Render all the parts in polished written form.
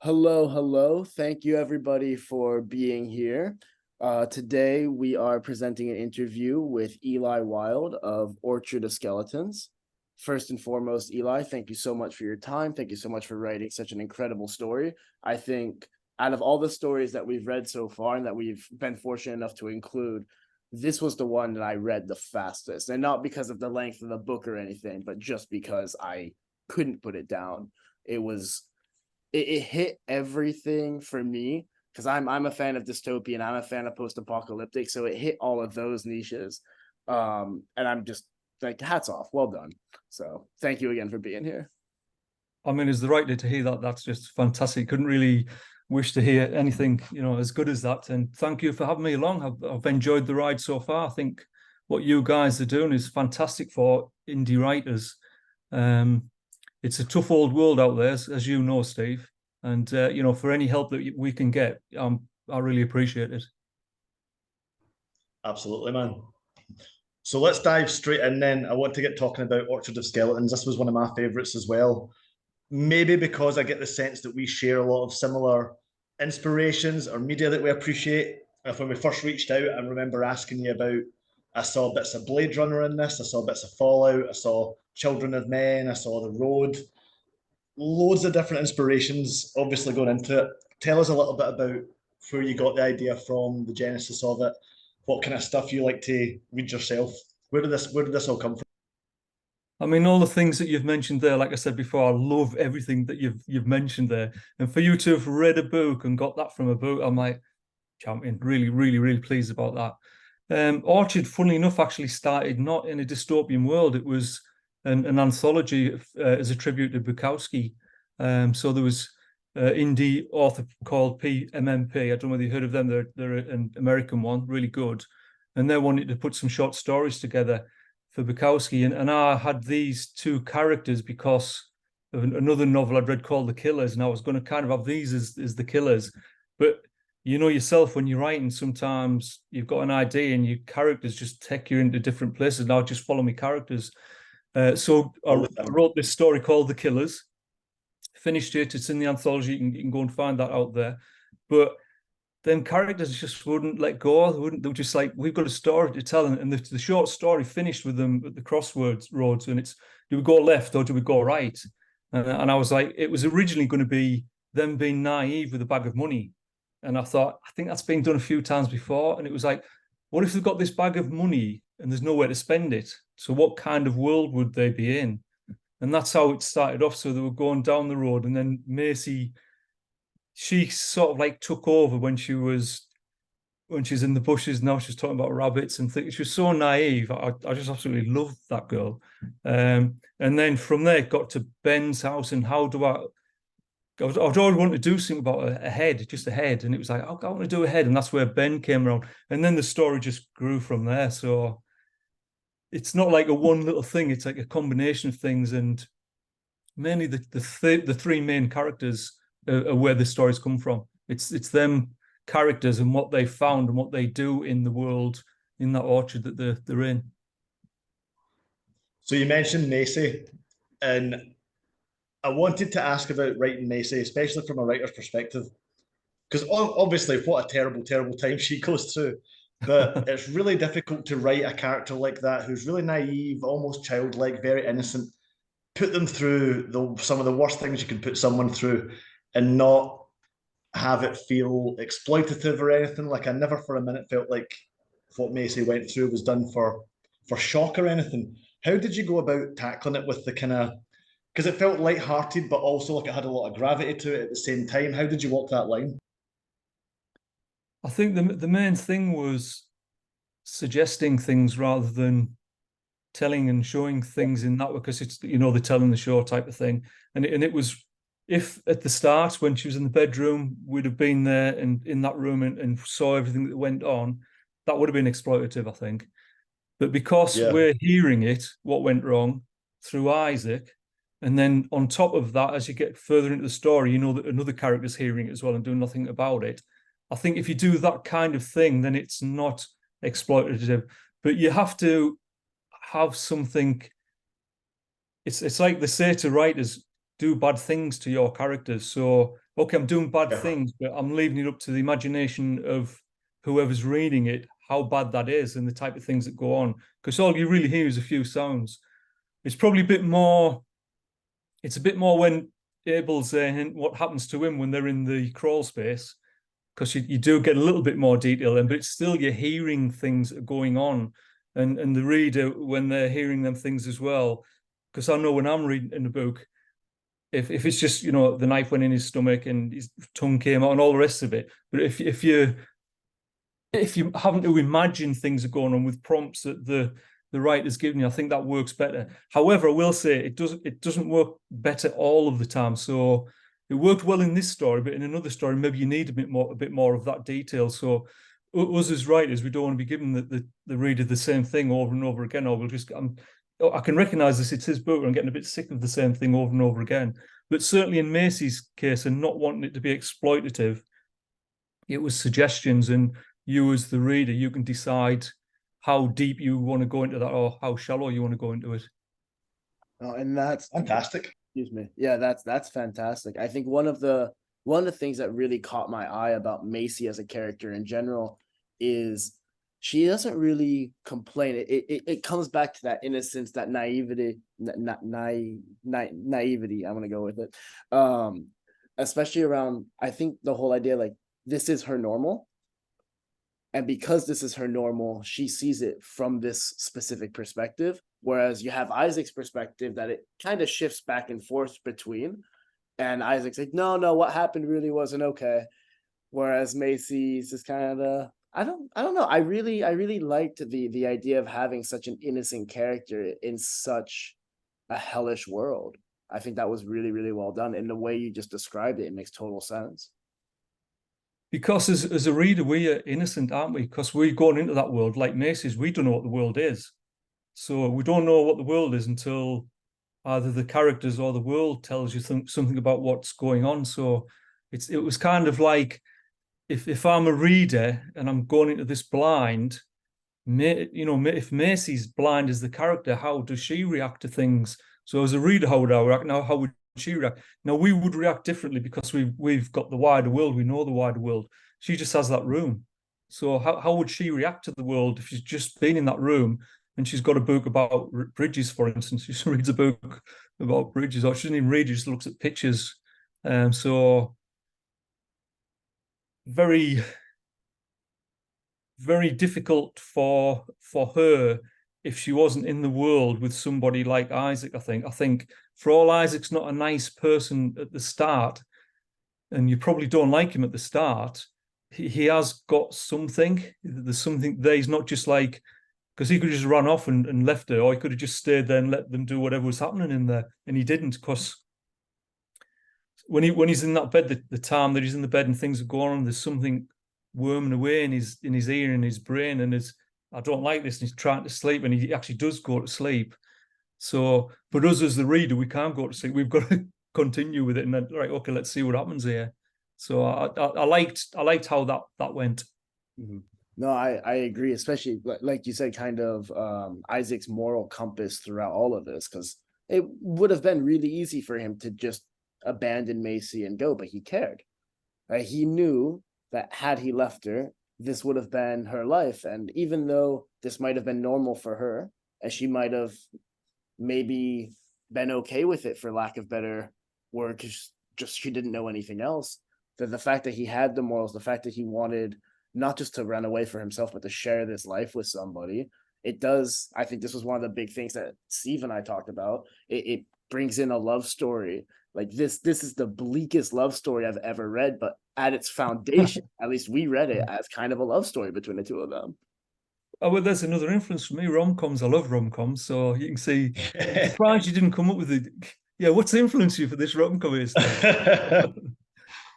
Hello, hello. Thank you, everybody, for being here. Today, we are presenting an interview with Eli Wilde of Orchard of Skeletons. First and foremost, Eli, thank you so much for your time. Thank you so much for writing such an incredible story. I think out of all the stories that we've read so far and that we've been fortunate enough to include, this was the one that I read the fastest. And not because of the length of the book or anything, but just because I couldn't put it down. It hit everything for me because I'm a fan of dystopian, I'm a fan of post-apocalyptic, so it hit all of those niches. And I'm just like, hats off, well done. So thank you again for being here. I mean, it's the right to hear that. That's just fantastic. Couldn't really wish to hear anything, as good as that. And thank you for having me along. I've enjoyed the ride so far. I think what you guys are doing is fantastic for indie writers. It's a tough old world out there, as you know, Steve. And for any help that we can get, I really appreciate it. Absolutely, man. So let's dive straight in then. I want to get talking about Orchard of Skeletons. This was one of my favorites as well. Maybe because I get the sense that we share a lot of similar inspirations or media that we appreciate. If when we first reached out, I remember asking you about, I saw bits of Bladerunner in this, I saw bits of Fallout, I saw Children of Men, I saw The Road. Loads of different inspirations, obviously, going into it. Tell us a little bit about where you got the idea from, the genesis of it, what kind of stuff you like to read yourself. Where did this all come from? I mean, all the things that you've mentioned there, like I said before, I love everything that you've mentioned there. And for you to have read a book and got that from a book, I'm like, champion, really, really, really pleased about that. Orchard, funnily enough, actually started not in a dystopian world. It was an anthology as a tribute to Bukowski. So there was an indie author called PMMP. I don't know whether you heard of them. They're an American one, really good. And they wanted to put some short stories together for Bukowski. And I had these two characters because of another novel I'd read called The Killers. And I was going to kind of have these as the killers. But you know yourself, when you're writing, sometimes you've got an idea and your characters just take you into different places. Now just follow me characters. So I wrote this story called The Killers. Finished it. It's in the anthology. You can go and find that out there. But then characters just wouldn't let go. They were just like, we've got a story to tell. And the short story finished with them at the crossroads. And it's, do we go left or do we go right? And I was like, it was originally going to be them being naive with a bag of money. And I thought, I think that's been done a few times before. And it was like, what if they've got this bag of money and there's nowhere to spend it? So what kind of world would they be in? And that's how it started off. So they were going down the road, and then Macy, she sort of like took over when she's in the bushes. Now she's talking about rabbits and things. She was so naive. I just absolutely loved that girl. And then from there, it got to Ben's house, and how do I'd always wanted to do something about a head, just a head. And it was like, I want to do a head. And that's where Ben came around. And then the story just grew from there. So it's not like a one little thing. It's like a combination of things. And mainly the three main characters are where the stories come from. It's them characters and what they found and what they do in the world, in that orchard that they're in. So you mentioned Macy, and I wanted to ask about writing Macy, especially from a writer's perspective, because obviously, what a terrible, terrible time she goes through. But it's really difficult to write a character like that who's really naive, almost childlike, very innocent. Put them through some of the worst things you can put someone through, and not have it feel exploitative or anything. Like I never for a minute felt like what Macy went through was done for shock or anything. How did you go about tackling it with the kind of, because it felt light-hearted, but also like it had a lot of gravity to it at the same time. How did you walk that line? I think the main thing was suggesting things rather than telling and showing things in that way, because it's the telling the show type of thing. And it was, if at the start when she was in the bedroom we'd have been there and in that room and saw everything that went on, that would have been exploitative, I think. But because we're hearing it, what went wrong, through Isaac, and then on top of that, as you get further into the story, you know that another character's hearing it as well and doing nothing about it. I think if you do that kind of thing, then it's not exploitative. But you have to have something. It's like they say to writers, do bad things to your characters. So, okay, I'm doing bad Yeah. things, but I'm leaving it up to the imagination of whoever's reading it, how bad that is and the type of things that go on. Because all you really hear is a few sounds. It's probably a bit more, it's a bit more when Abel's what happens to him when they're in the crawl space, because you do get a little bit more detail in, but it's still you're hearing things going on, and the reader, when they're hearing them things as well. Because I know when I'm reading in the book, if it's just, you know, the knife went in his stomach and his tongue came out and all the rest of it, but if you having to imagine things are going on with prompts that the writer's given you, I think that works better. However, I will say it doesn't work better all of the time. So it worked well in this story, but in another story, maybe you need a bit more of that detail. So us as writers, we don't want to be giving the reader the same thing over and over again, or we'll just I can recognize this, it's his book, and I'm getting a bit sick of the same thing over and over again. But certainly in Macy's case, and not wanting it to be exploitative, it was suggestions, and you as the reader, you can decide how deep you want to go into that or how shallow you want to go into it. Oh, and that's Fantastic. excuse me. Yeah, that's fantastic. I think one of the things that really caught my eye about Macy as a character in general is she doesn't really complain. It comes back to that innocence, that naivety, naivety. I'm gonna go with it. Especially around, I think the whole idea, like, this is her normal. And because this is her normal, she sees it from this specific perspective. Whereas you have Isaac's perspective that it kind of shifts back and forth between. And Isaac's like, no, what happened really wasn't okay. Whereas Macy's just kind of, I don't know. I really liked the idea of having such an innocent character in such a hellish world. I think that was really, really well done. And the way you just described it, it makes total sense. Because as a reader, we are innocent, aren't we? Because we're going into that world like Macy's. We don't know what the world is. So we don't know what the world is until either the characters or the world tells you something about what's going on. So it was kind of like, if I'm a reader and I'm going into this blind, if Macy's blind as the character, how does she react to things? So as a reader, how would I react? Now, how would she react? Now, we would react differently because we've got the wider world. We know the wider world. She just has that room. So how would she react to the world if she's just been in that room and she's got a book about bridges, for instance? She just reads a book about bridges, or she doesn't even read, she just looks at pictures. So very, very difficult for her if she wasn't in the world with somebody like Isaac. I think for all Isaac's not a nice person at the start, and you probably don't like him at the start, he has got something. There's something there. He's not just like, because he could have just run off and left her, or he could have just stayed there and let them do whatever was happening in there, and he didn't. Because when he's in that bed, the time that he's in the bed and things are going on, there's something worming away in his ear and his brain, and I don't like this, and he's trying to sleep, and he actually does go to sleep. So for us as the reader, we can't go to sleep. We've got to continue with it, and then, right, okay, let's see what happens here. So I liked how that went. Mm-hmm. No, I agree, especially like you said, kind of Isaac's moral compass throughout all of this, because it would have been really easy for him to just abandon Macy and go, but he cared. Right? He knew that had he left her, this would have been her life. And even though this might have been normal for her, and she might have maybe been okay with it, for lack of better word, because just she didn't know anything else, that the fact that he had the morals, the fact that he wanted not just to run away for himself, but to share this life with somebody, it does. I think this was one of the big things that Steve and I talked about. It brings in a love story. Like this is the bleakest love story I've ever read, but at its foundation, at least we read it as kind of a love story between the two of them. Oh, well, there's another influence for me. Rom-coms. I love rom-coms. So you can see, I'm surprised you didn't come up with it. Yeah, what's influenced you for this rom-com is?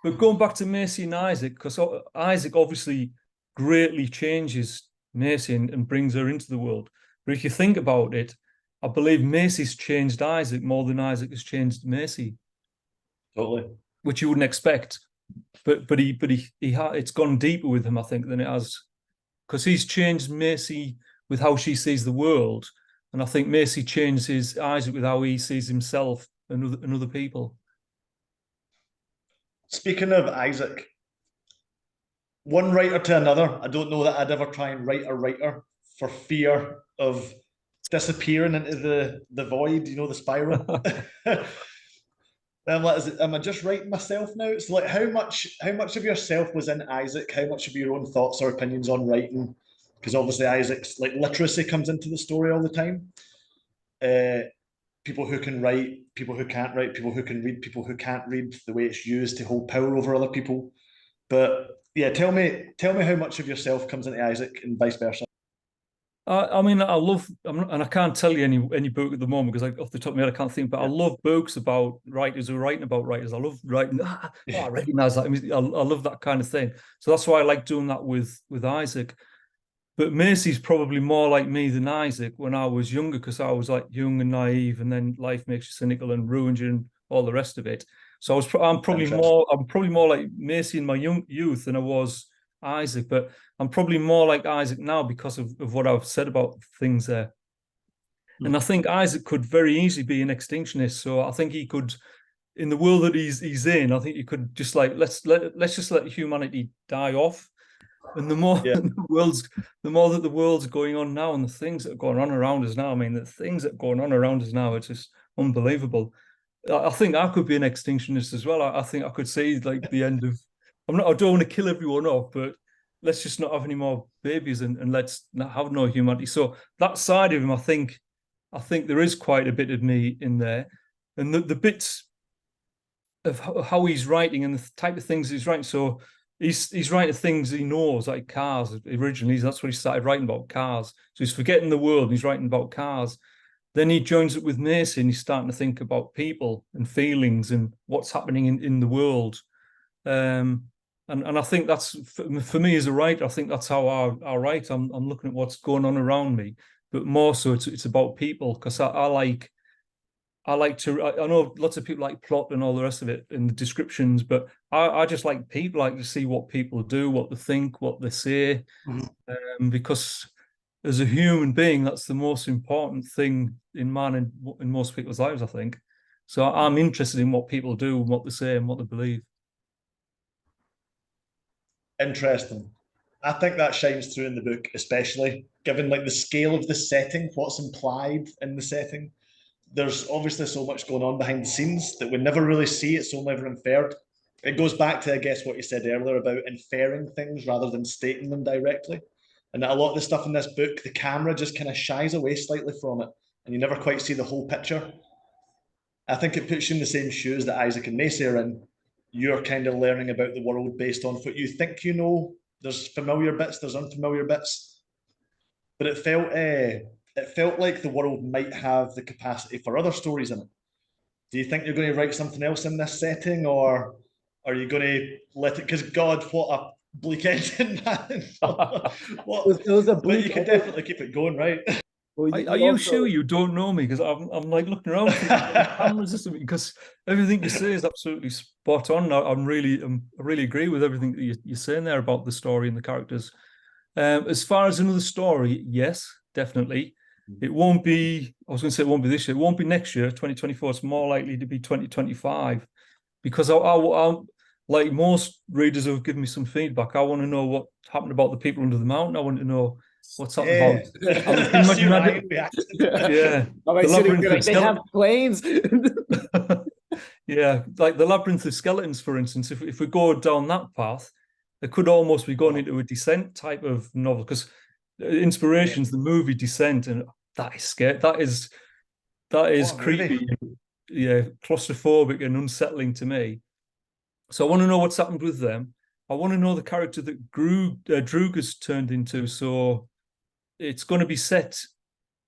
But going back to Macy and Isaac, because Isaac obviously greatly changes Macy and brings her into the world. But if you think about it, I believe Macy's changed Isaac more than Isaac has changed Macy. Totally. Which you wouldn't expect. But it's gone deeper with him, I think, than it has. Because he's changed Macy with how she sees the world. And I think Macy changes Isaac with how he sees himself and other people. Speaking of Isaac, one writer to another, I don't know that I'd ever try and write a writer for fear of disappearing into the void, you know, the spiral. I'm like, am I just writing myself now? It's like how much of yourself was in Isaac? How much of your own thoughts or opinions on writing? Because obviously Isaac's like literacy comes into the story all the time. People who can write, people who can't write, people who can read, people who can't read, the way it's used to hold power over other people. But yeah, tell me how much of yourself comes into Isaac and vice versa. I mean, I love, and I can't tell you any book at the moment because off the top of my head I can't think. But I love books about writers who are writing about writers. I love writing. I recognize that. I love that kind of thing. So that's why I like doing that with Isaac. But Macy's probably more like me than Isaac when I was younger, because I was like young and naive, and then life makes you cynical and ruins you and all the rest of it. So I'm probably more like Macy in my youth than I was Isaac, but I'm probably more like Isaac now because of what I've said about things there. And I think Isaac could very easily be an extinctionist. So I think he could, in the world that he's in, I think he could just like let's just let humanity die off. And the more the more that the world's going on now, and the things that are going on around us now, I mean, the things that are going on around us now, it's just unbelievable. I think I could be an extinctionist as well. I think I could see like the end of. I don't want to kill everyone off, but let's just not have any more babies and let's not have no humanity. So that side of him, I think there is quite a bit of me in there, and the bits of how he's writing and the type of things he's writing. So he's writing things he knows, like cars. Originally, that's what he started writing about, cars. So he's forgetting the world and he's writing about cars. Then he joins it with Macy and he's starting to think about people and feelings and what's happening in the world. And I think that's for me as a writer. I think that's how I write. I'm looking at what's going on around me, but more so it's about people, because I like to. I know lots of people like plot and all the rest of it in the descriptions, but I just like people. I like to see what people do, what they think, what they say, because as a human being, that's the most important thing in most people's lives, I think. So I'm interested in what people do, what they say, and what they believe. Interesting. I think that shines through in the book, especially given like the scale of the setting, what's implied in the setting. There's obviously so much going on behind the scenes that we never really see. It's only ever inferred. It goes back to, I guess, what you said earlier about inferring things rather than stating them directly. And a lot of the stuff in this book, the camera just kind of shies away slightly from it, and you never quite see the whole picture. I think it puts you in the same shoes that Isaac and Macy are in. You're kind of learning about the world based on what you think you know. There's familiar bits, there's unfamiliar bits, but it felt like the world might have the capacity for other stories in it. Do you think you're going to write something else in this setting, or are you going to let it? Because God, what a bleak ending, man! It was a bleak. But you could definitely keep it going, right? Well, are you sure you don't know me? Because I'm like looking around for cameras or something, because everything you say is absolutely spot on. I really agree with everything that you're saying there about the story and the characters. As far as another story, yes, definitely. It won't be. I was going to say it won't be this year. It won't be next year, 2024. It's more likely to be 2025, because I like most readers who have given me some feedback. I want to know what happened about the people under the mountain. I want to know what's happened about. Yeah, the labyrinth. They have planes. Yeah, like the Labyrinth of Skeletons, for instance. If we go down that path, it could almost be going into a Descent type of novel, because inspiration's the movie Descent, and that is scary. That is creepy. Yeah, claustrophobic and unsettling to me. So I want to know what's happened with them. I want to know the character that Droog has turned into. So it's going to be set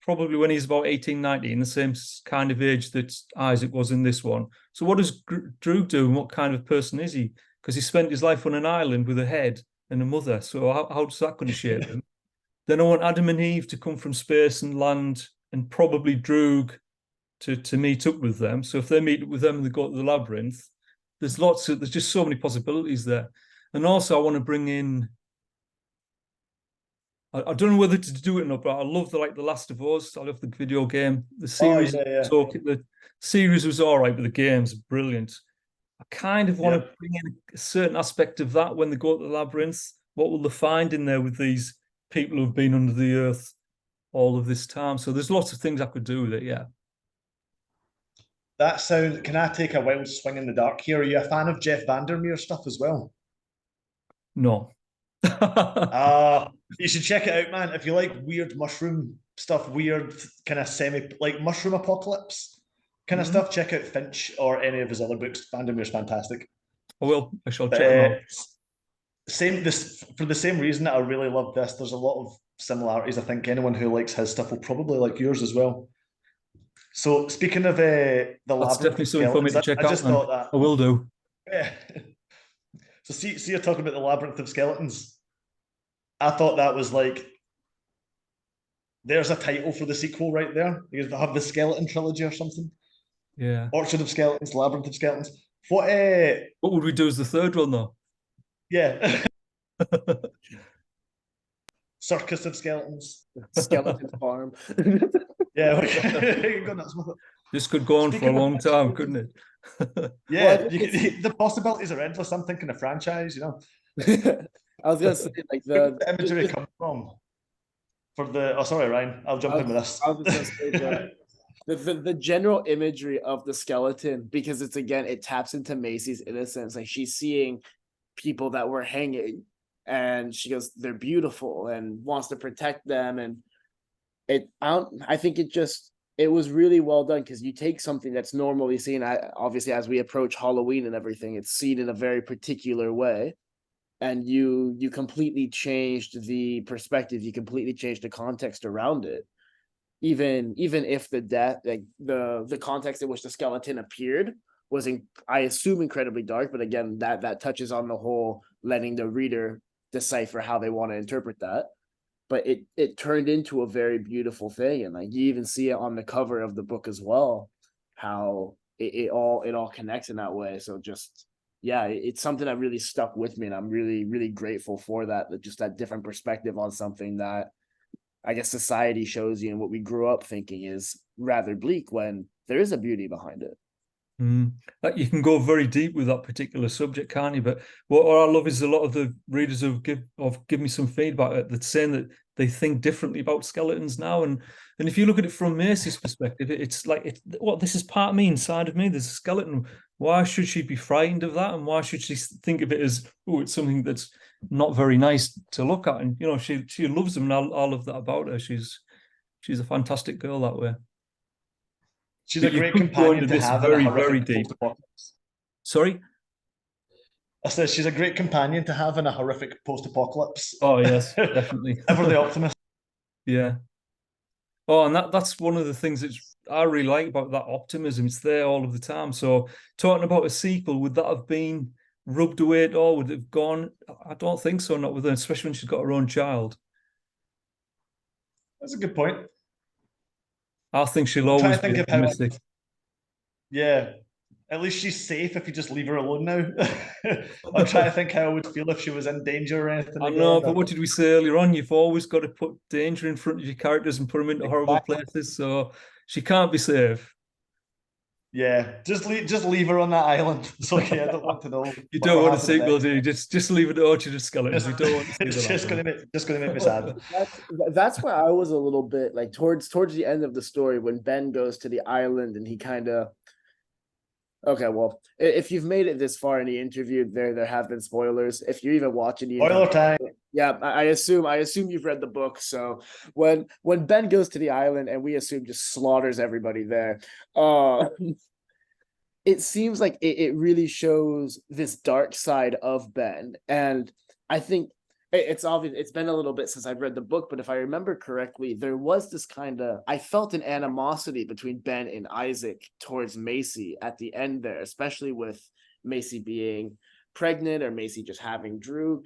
probably when he's about 18, 19, the same kind of age that Isaac was in this one. So what does Droog do, and what kind of person is he? Because he spent his life on an island with a head and a mother. So how's that going to shape him? Then I want Adam and Eve to come from space and land, and probably Droog to meet up with them. So if they meet up with them and they go to the labyrinth, there's just so many possibilities there. And also I want to bring in I don't know whether to do it or not, but I love the Last of Us. I love the video game. The series, yeah. the series was all right, but the game's brilliant. I kind of want Yeah. to bring in a certain aspect of that when they go to the labyrinth. What will they find in there with these people who've been under the earth all of this time? So there's lots of things I could do with it. Yeah. That sound. Can I take a wild swing in the dark here? Are you a fan of Jeff Vandermeer stuff as well? No. You should check it out, man. If you like weird mushroom stuff, weird kind of like mushroom apocalypse kind of stuff, check out Finch or any of his other books. Vandermeer's fantastic. I will. I shall check them out. For the same reason that I really love this. There's a lot of similarities. I think anyone who likes his stuff will probably like yours as well. So speaking of the That's labyrinth definitely of something for me to skeletons, check I out. just Man. thought that. I will do. Yeah. So see, you're talking about the labyrinth of skeletons. I thought that was like, there's a title for the sequel right there. You have the Skeleton Trilogy or something. Yeah. Orchard of Skeletons, Labyrinth of Skeletons. What would we do as the third one though? Yeah. Circus of Skeletons. Skeleton Farm. Yeah, you go nuts with it. This could go on for a long time, couldn't it? Yeah, Well, the possibilities are endless. I'm thinking a franchise, I was gonna say like Where did the imagery come from? For the sorry, Ryan, I'll jump in with this. I was just gonna say the general imagery of the skeleton, because it taps into Macy's innocence. Like she's seeing people that were hanging and she goes, they're beautiful, and wants to protect them. And I think it was really well done, because you take something that's normally seen, obviously as we approach Halloween and everything, it's seen in a very particular way, and you completely changed the perspective, you completely changed the context around it. Even if the death, like the context in which the skeleton appeared was, I assume, incredibly dark, but again, that touches on the whole letting the reader decipher how they want to interpret that. But it turned into a very beautiful thing, and like you even see it on the cover of the book as well, how it all connects in that way. So just, yeah, it's something that really stuck with me, and I'm really, really grateful for that just that different perspective on something that I guess society shows you and what we grew up thinking is rather bleak, when there is a beauty behind it. Like you can go very deep with that particular subject, can't you? But what I love is a lot of the readers who've give me some feedback that's saying that they think differently about skeletons now. And if you look at it from Macy's perspective, it's like, this is part of me, inside of me. There's a skeleton. Why should she be frightened of that? And why should she think of it as, it's something that's not very nice to look at? And she loves them, and I love that about her. She's a fantastic girl that way. She's a great companion to have very, in a very horrific deep. post-apocalypse. Sorry? I said she's a great companion to have in a horrific post-apocalypse. Oh yes, definitely. Ever the optimist. Yeah. Oh, and that's one of the things that I really like about that optimism. It's there all of the time. So talking about a sequel, would that have been rubbed away at all? Would it have gone? I don't think so, not with her, especially when she's got her own child. That's a good point. I think she'll always be optimistic. Yeah. At least she's safe if you just leave her alone now. I'm trying to think how I would feel if she was in danger or anything. I know, but what did we say earlier on? You've always got to put danger in front of your characters and put them into horrible places. So she can't be safe. Yeah, just leave her on that island. It's okay. I don't want to know. You don't want a sequel, do you? Just leave it to Orchard of Skeletons. You don't want to see It's that. just gonna make me sad. That's where I was a little bit like towards the end of the story, when Ben goes to the island and he kind of. Okay, well, if you've made it this far in the interview, there have been spoilers. If you're even watching the spoiler time. Yeah, I assume you've read the book. So when Ben goes to the island and we assume just slaughters everybody there, it seems like it really shows this dark side of Ben. And I think it's obvious, it's been a little bit since I've read the book, but if I remember correctly, there was this I felt an animosity between Ben and Isaac towards Macy at the end there, especially with Macy being pregnant or Macy just having Drew.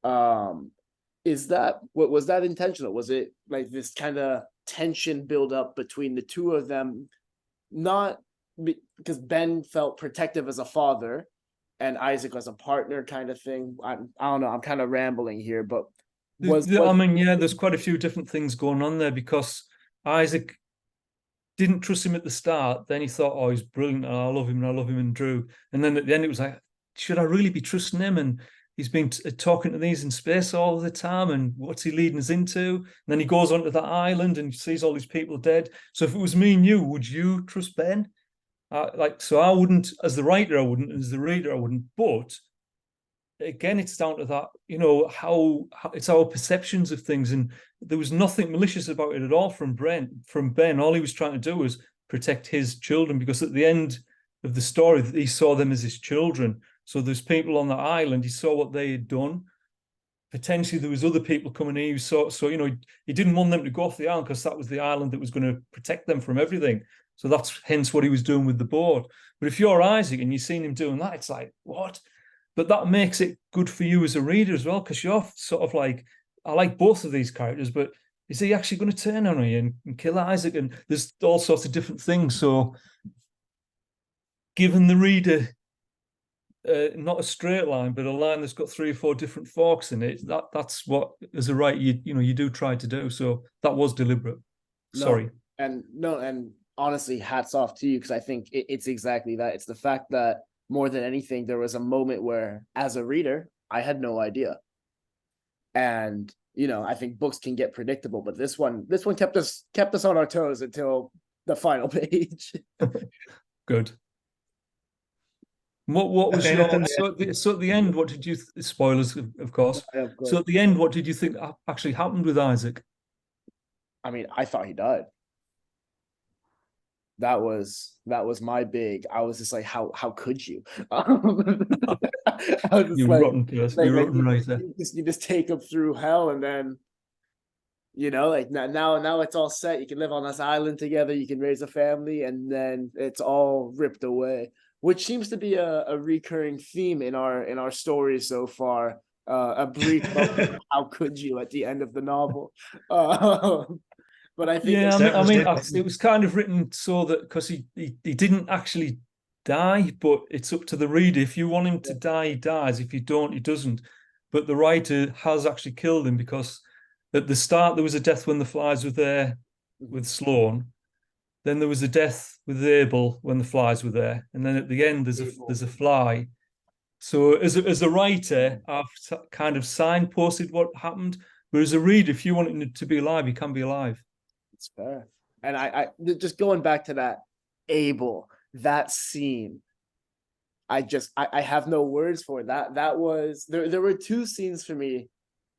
Was that intentional? Was it like this kind of tension build up between the two of them? Not because Ben felt protective as a father and Isaac was a partner kind of thing. I don't know. I'm kind of rambling here, but I mean, yeah, there's quite a few different things going on there, because Isaac didn't trust him at the start. Then he thought, oh, he's brilliant, and I love him, and Drew. And then at the end, it was like, should I really be trusting him? And he's been talking to these in space all the time, and what's he leading us into? And then he goes onto that island and sees all these people dead. So if it was me and you, would you trust Ben? So I wouldn't, as the writer, I wouldn't, as the reader, I wouldn't. But again, it's down to that, how it's our perceptions of things. And there was nothing malicious about it at all from Ben. All he was trying to do was protect his children, because at the end of the story, he saw them as his children. So there's people on the island, he saw what they had done. Potentially there was other people coming in. So he didn't want them to go off the island, because that was the island that was going to protect them from everything. So that's hence what he was doing with the board. But if you're Isaac and you've seen him doing that, it's like, what? But that makes it good for you as a reader as well, because you're sort of like, I like both of these characters, but is he actually going to turn on you and kill Isaac? And there's all sorts of different things. So giving the reader not a straight line, but a line that's got 3 or 4 different forks in it, that's what, as a writer, you do try to do. So that was deliberate. Sorry. And honestly, hats off to you, because I think it's exactly that. It's the fact that more than anything, there was a moment where, as a reader, I had no idea. And I think books can get predictable, but this one kept us on our toes until the final page. Good. What was so at the end? What did you spoilers, of course? Yeah, so at the end, what did you think actually happened with Isaac? I mean, I thought he died. That was my big. I was just like, how could you? I was just you rotten person. You rotten writer. You just take him through hell, and then like now it's all set. You can live on this island together. You can raise a family, and then it's all ripped away, which seems to be a recurring theme in our stories so far. A brief moment, how could you, at the end of the novel. But I think, it was kind of written so that, because he didn't actually die, but it's up to the reader. If you want him to die, he dies. If you don't, he doesn't. But the writer has actually killed him, because at the start there was a death when the flies were there with Sloane. Then there was a death with Abel when the flies were there, and then at the end there's a fly. So as a writer, I've kind of signposted what happened. But as a reader, if you want him to be alive, he can be alive. It's fair. And I just going back to that Abel, that scene, I have no words for it. That was there were 2 scenes for me,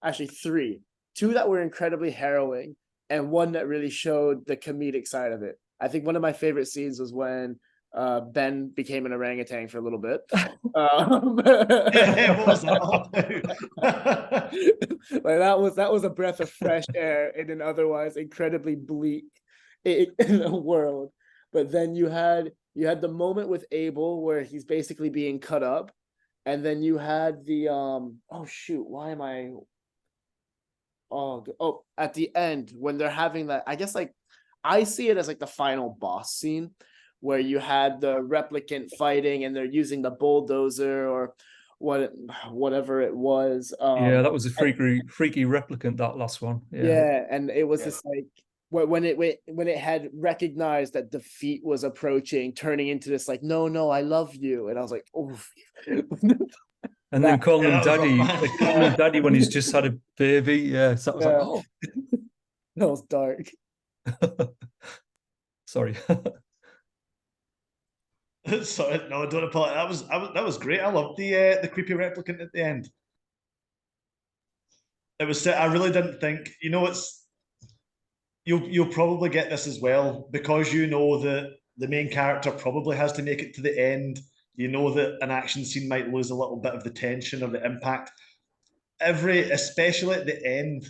actually 3. 2 that were incredibly harrowing, and 1 that really showed the comedic side of it. I think one of my favorite scenes was when Ben became an orangutan for a little bit. What was that all about? Like that was a breath of fresh air in an otherwise incredibly bleak in a world. But then you had the moment with Abel where he's basically being cut up, and then you had the at the end when they're having that, I guess, like, I see it as like the final boss scene, where you had the replicant fighting and they're using the bulldozer or whatever it was. That was a freaky replicant, that last one. Yeah, and it was just like when it had recognized that defeat was approaching, turning into this like, no, I love you, and I was like, oh. And then calling him daddy, when he's just had a baby. Yeah, so that was like, oh, that was dark. Sorry. Sorry, no, don't apologize. That was great. I loved the creepy replicant at the end. It was. I really didn't think. You'll probably get this as well, because that the main character probably has to make it to the end. You know that an action scene might lose a little bit of the tension or the impact. Especially at the end,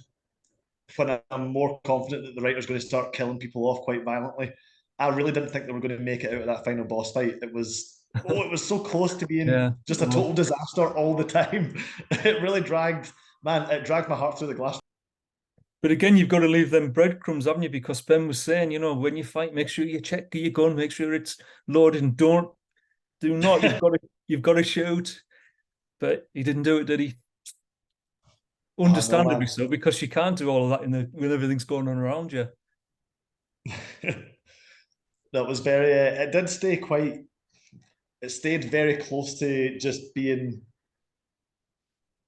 when I'm more confident that the writer's going to start killing people off quite violently, I really didn't think they were going to make it out of that final boss fight. It was so close to being just a total disaster all the time. It really dragged my heart through the glass. But again, you've got to leave them breadcrumbs, haven't you? Because Ben was saying, when you fight, make sure you check your gun, make sure it's loaded, and do not. You've got to shoot. But he didn't do it, did he? Understandably man. so, because you can't do all of that when everything's going on around you. That was very. It did stay quite. It stayed very close to just being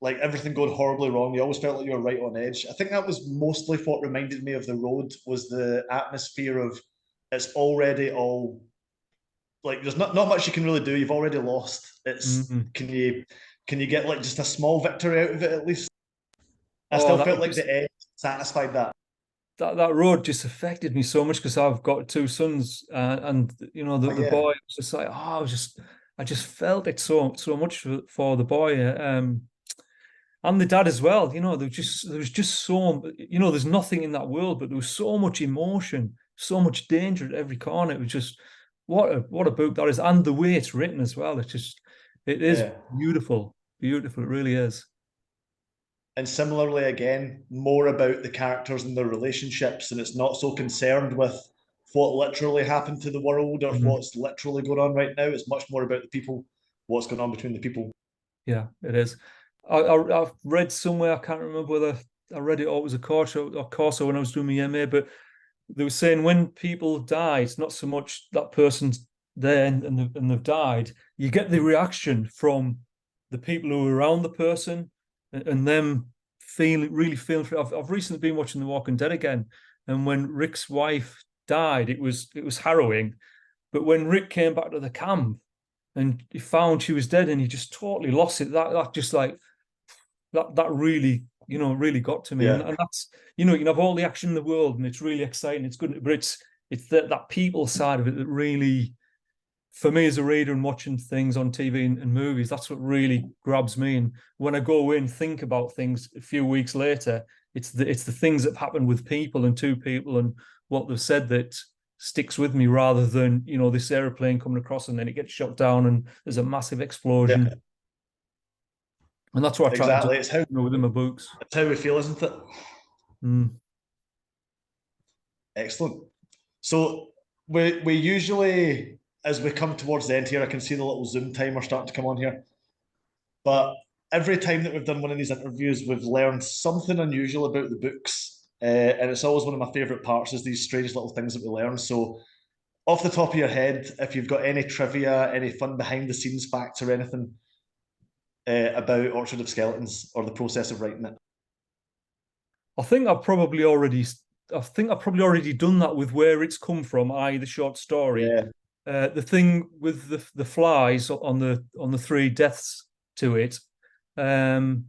like everything going horribly wrong. You always felt like you were right on edge. I think that was mostly what reminded me of The Road, was the atmosphere of it's already all like there's not much you can really do. You've already lost. It's Mm-hmm. can you get like just a small victory out of it at least? I Oh, still that felt was like the end satisfied that. that road just affected me so much because I've got two sons, and you know the Yeah. boy was just like, oh, I just felt it so much for the boy, and the dad as well. You know, there was just so, you know, there's nothing in that world, but there was so much emotion, so much danger at every corner. It was just what a book that is, and the way it's written as well. It is Yeah. beautiful, beautiful. It really is. And similarly, again, more about the characters and their relationships, and it's not so concerned with what literally happened to the world or Mhm. what's literally going on right now. It's much more about the people, what's going on between the people. Yeah, it is. I've read somewhere, I can't remember whether I read it or it was a course or when I was doing my MA, but they were saying when people die, it's not so much that person's there and they've died. You get the reaction from the people who are around the person and them really feeling for it. I've recently been watching The Walking Dead again, and when Rick's wife died, it was harrowing. But when Rick came back to the camp and he found she was dead and he just totally lost it, that just like that really, you know, really got to me. Yeah. And that's, you know, you can have all the action in the world and it's really exciting, it's good, but it's that people side of it that really, for me as a reader and watching things on TV and movies, that's what really grabs me. And when I go in, think about things a few weeks later, it's the things that have happened with people and two people and what they've said that sticks with me, rather than, you know, this airplane coming across and then it gets shot down and there's a massive explosion. Yeah. And that's what I try to do, Exactly. It's you know, within my books. how we feel, isn't it? Mm. Excellent. So we usually, as we come towards the end here, I can see the little Zoom timer starting to come on here. But every time that we've done one of these interviews, we've learned something unusual about the books. And it's always one of my favourite parts, is these strange little things that we learn. So off the top of your head, if you've got any trivia, any fun behind the scenes facts or anything about Orchard of Skeletons or the process of writing it. I think I've probably already done that with where it's come from, i.e. the short story. Yeah. The thing with the flies on the three deaths to it, and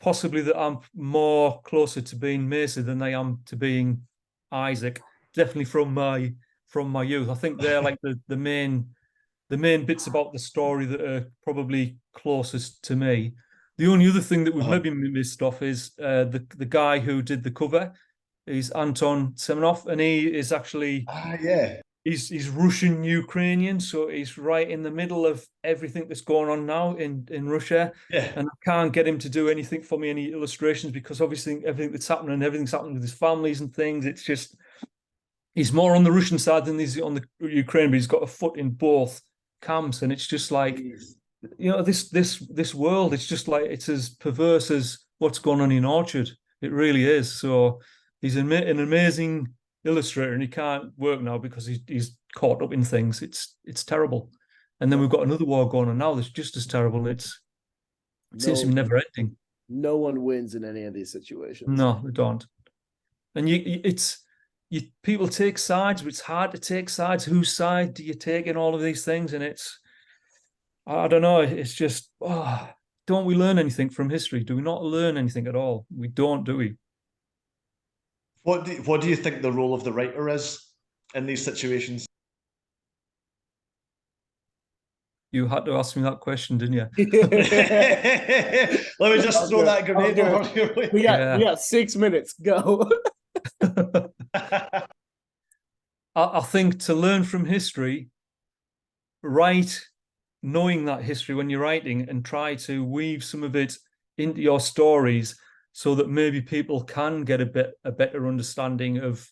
possibly that I'm more closer to being Macy than I am to being Isaac. Definitely from my youth. I think they're like the main bits about the story that are probably closest to me. The only other thing that we've maybe missed off is the guy who did the cover is Anton Semenov, and he is actually yeah. he's Russian Ukrainian, so he's right in the middle of everything that's going on now in Russia. Yeah. And I can't get him to do anything for me, any illustrations, because obviously everything's happening with his families and things. It's just he's more on the Russian side than he's on the Ukraine, but he's got a foot in both camps, and it's just like, you know, this world, it's just like, it's as perverse as what's going on in Orchard. It really is. So he's an amazing illustrator, and he can't work now because he's caught up in things. It's terrible. And then we've got another war going on now that's just as terrible. It seems to be never ending. No one wins in any of these situations. No, they don't. And people take sides, but it's hard to take sides. Whose side do you take in all of these things? And I don't know. It's just, don't we learn anything from history? Do we not learn anything at all? We don't, do we? What do you think the role of the writer is in these situations? You had to ask me that question, didn't you? Let me just throw that grenade over your way. We got 6 minutes. Go. I think to learn from history, write knowing that history when you're writing, and try to weave some of it into your stories so that maybe people can get a better understanding of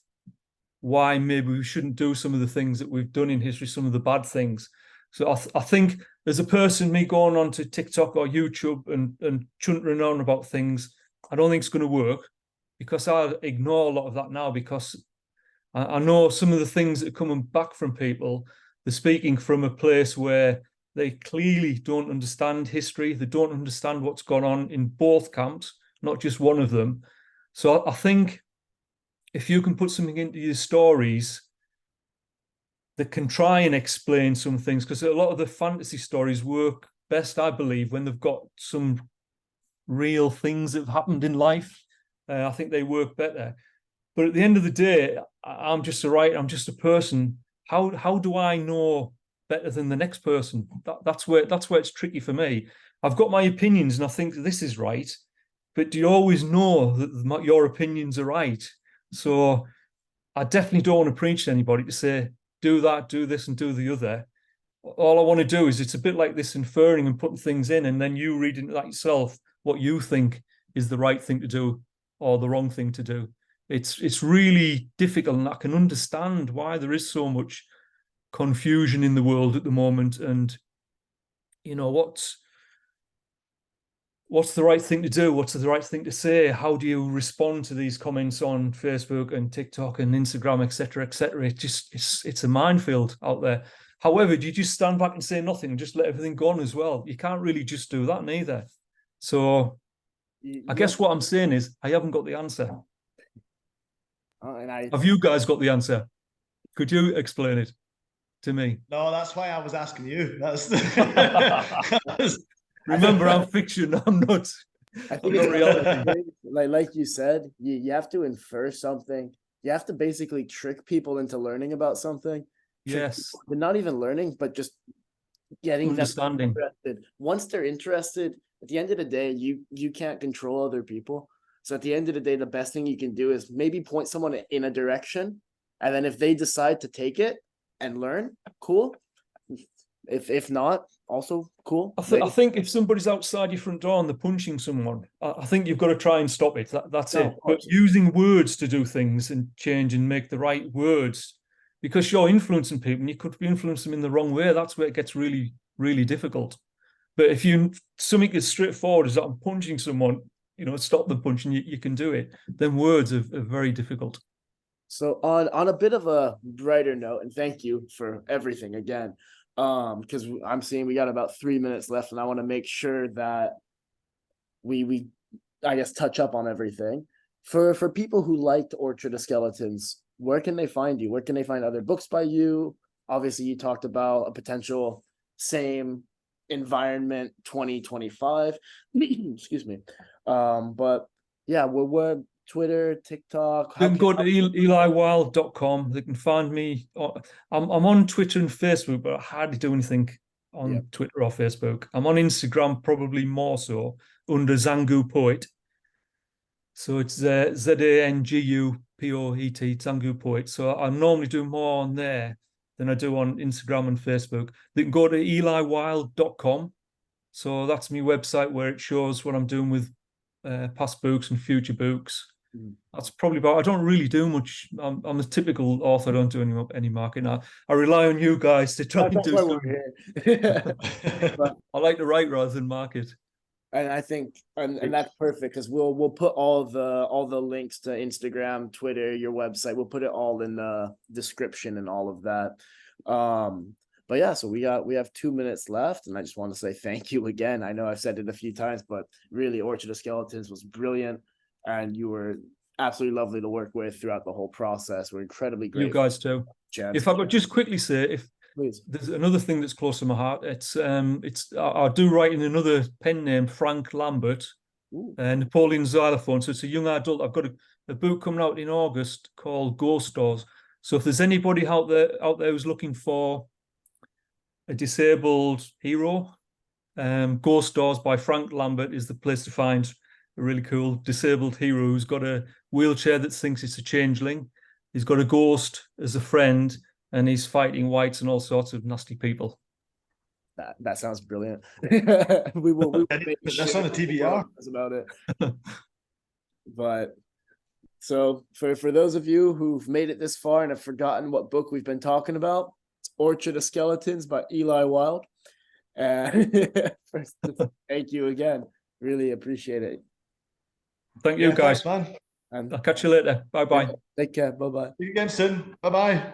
why maybe we shouldn't do some of the things that we've done in history, some of the bad things. So I think as a person, me going on to TikTok or YouTube and chuntering on about things, I don't think it's going to work, because I ignore a lot of that now, because I know some of the things that are coming back from people, they're speaking from a place where they clearly don't understand history. They don't understand what's gone on in both camps, not just one of them. So I think if you can put something into your stories that can try and explain some things, because a lot of the fantasy stories work best, I believe, when they've got some real things that have happened in life. I think they work better. But at the end of the day, I'm just a writer. I'm just a person. How do I know better than the next person? That's where it's tricky for me. I've got my opinions, and I think this is right. But do you always know that your opinions are right? So I definitely don't want to preach to anybody to say, do that, do this, and do the other. All I want to do is, it's a bit like this inferring and putting things in, and then you read into that yourself what you think is the right thing to do or the wrong thing to do. It's really difficult, and I can understand why there is so much confusion in the world at the moment. And you know, what's the right thing to do? What's the right thing to say? How do you respond to these comments on Facebook and TikTok and Instagram, etc., etc.? It's a minefield out there. However, do you just stand back and say nothing and just let everything go on as well? You can't really just do that neither. So I guess what I'm saying is, I haven't got the answer. Have you guys got the answer? Could you explain it to me? No, that's why I was asking you. Remember, I'm fiction. I'm not. I think it's reality. Like you said, you have to infer something. You have to basically trick people into learning about something. Yes. But not even learning, but just getting understanding. them interested. Once they're interested, at the end of the day, you can't control other people. So at the end of the day, the best thing you can do is maybe point someone in a direction, and then if they decide to take it and learn, cool. If not, also cool. I think if somebody's outside your front door and they're punching someone, I think you've got to try and stop it. That's it. But using words to do things and change and make the right words, because you're influencing people and you could influence them in the wrong way, that's where it gets really, really difficult. But if something as straightforward as that, I'm punching someone, you know, stop them punching, you can do it. Then words are very difficult. So on a bit of a brighter note, and thank you for everything again, because I'm seeing we got about 3 minutes left, and I want to make sure that we I guess touch up on everything. For people who liked Orchard of Skeletons, where can they find you? Where can they find other books by you? Obviously, you talked about a potential same environment 2025. Excuse me. But yeah, we're Twitter, TikTok. They can go to eliwilde.com. They can find me. I'm on Twitter and Facebook, but I hardly do anything on Twitter or Facebook. I'm on Instagram, probably more so, under Zangu Poet. So it's ZANGUPOET, Zangu Poet. So I normally do more on there than I do on Instagram and Facebook. They can go to eliwilde.com. So that's my website where it shows what I'm doing with past books and future books. That's probably about. I don't really do much. I'm a typical author. I don't do any marketing. I rely on you guys to try and do something. I like to write rather than market. And I think, and that's perfect, because we'll put all the links to Instagram, Twitter, your website. We'll put it all in the description and all of that. But yeah, so we have 2 minutes left, and I just want to say thank you again. I know I've said it a few times, but really, Orchard of Skeletons was brilliant, and you were absolutely lovely to work with throughout the whole process. We're incredibly grateful. You guys too. If I could just quickly say, Please. There's another thing that's close to my heart. I do write in another pen name, Frank Lambert, Napoleon Xylophone. So it's a young adult. I've got a book coming out in August called Ghost Stores. So if there's anybody out there who's looking for a disabled hero, Ghost Stores by Frank Lambert is the place to find a really cool disabled hero who's got a wheelchair that thinks it's a changeling. He's got a ghost as a friend, and he's fighting whites and all sorts of nasty people. That sounds brilliant. we will that's on the TBR. That's about it. But so for those of you who've made it this far and have forgotten what book we've been talking about, it's Orchard of Skeletons by Eli Wilde. First, thank you again. Really appreciate it. Thank you, guys. Thanks, man. And I'll catch you later. Bye bye. take care. Bye bye. See you again soon. Bye bye.